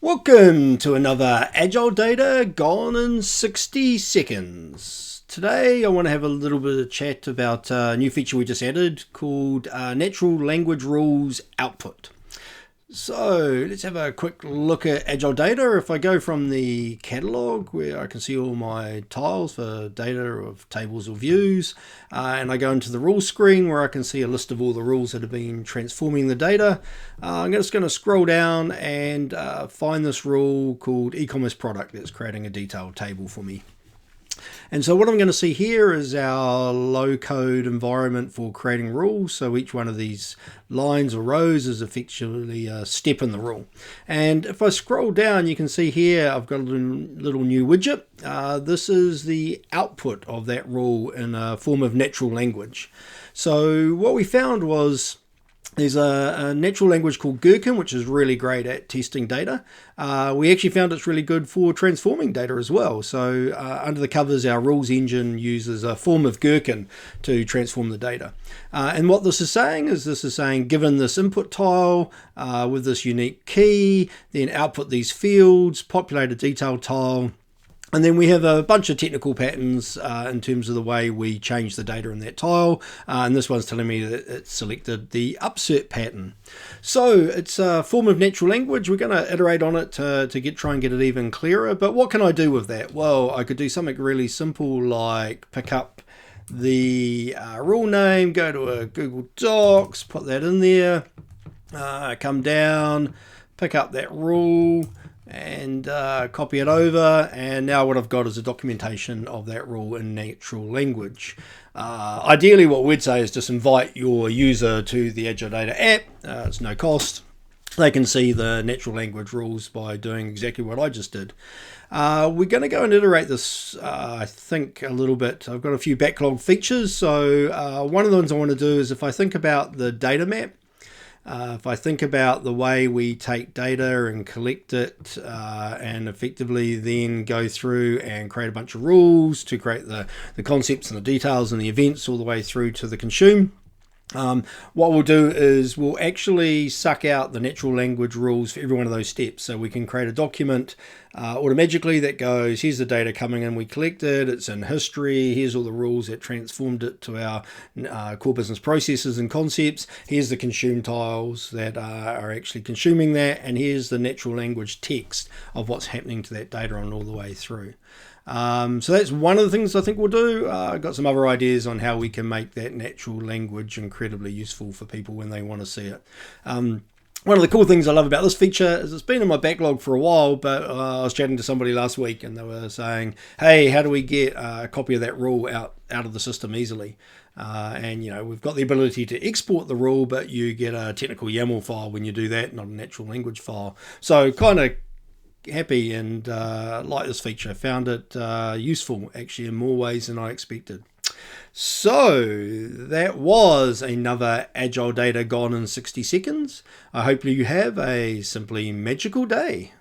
Welcome to another Agile Data Gone in 60 Seconds. Today I want to have a little bit of chat about a new feature we just added called Natural Language Rules Output. So let's have a quick look at Agile Data. If I go from the catalog where I can see all my tiles for data of tables or views, and I go into the rules screen where I can see a list of all the rules that have been transforming the data, I'm just going to scroll down and find this rule called e-commerce product that's creating a detailed table for me. And so what I'm going to see here is our low-code environment for creating rules. So each one of these lines or rows is effectively a step in the rule. And if I scroll down, you can see here I've got a little new widget. This is the output of that rule in a form of natural language. So what we found was there's a natural language called Gherkin, which is really great at testing data. We actually found it's really good for transforming data as well. So under the covers, our rules engine uses a form of Gherkin to transform the data. And what this is saying, given this input tile with this unique key, then output these fields, populate a detailed tile, and then we have a bunch of technical patterns in terms of the way we change the data in that tile. And this one's telling me that it's selected the upsert pattern. So it's a form of natural language. We're going to iterate on it to try and get it even clearer. But what can I do with that? Well, I could do something really simple like pick up the rule name, go to a Google Docs, put that in there, come down, pick up that rule, and copy it over, and now what I've got is a documentation of that rule in natural language. Ideally what we'd say is just invite your user to the AgileData app. It's no cost. They can see the natural language rules by doing exactly what I just did. We're going to go and iterate this, I think, a little bit. I've got a few backlog features. So one of the ones I want to do is if I think about the data map, if I think about the way we take data and collect it and effectively then go through and create a bunch of rules to create the concepts and the details and the events all the way through to the consume. What we'll do is we'll actually suck out the natural language rules for every one of those steps. So we can create a document automatically that goes, here's the data coming in, we collect it, it's in history, here's all the rules that transformed it to our core business processes and concepts, here's the consume tiles that are actually consuming that, and here's the natural language text of what's happening to that data on all the way through. So that's one of the things I think we'll do. I've got some other ideas on how we can make that natural language incredibly useful for people when they want to see it. One of the cool things I love about this feature is it's been in my backlog for a while, but I was chatting to somebody last week and they were saying, hey, how do we get a copy of that rule out of the system easily? And we've got the ability to export the rule, but you get a technical YAML file when you do that, not a natural language file. So kind of happy and like this feature. Found it useful actually in more ways than I expected. So that was another Agile Data Gone in 60 Seconds. I hope you have a simply magical day.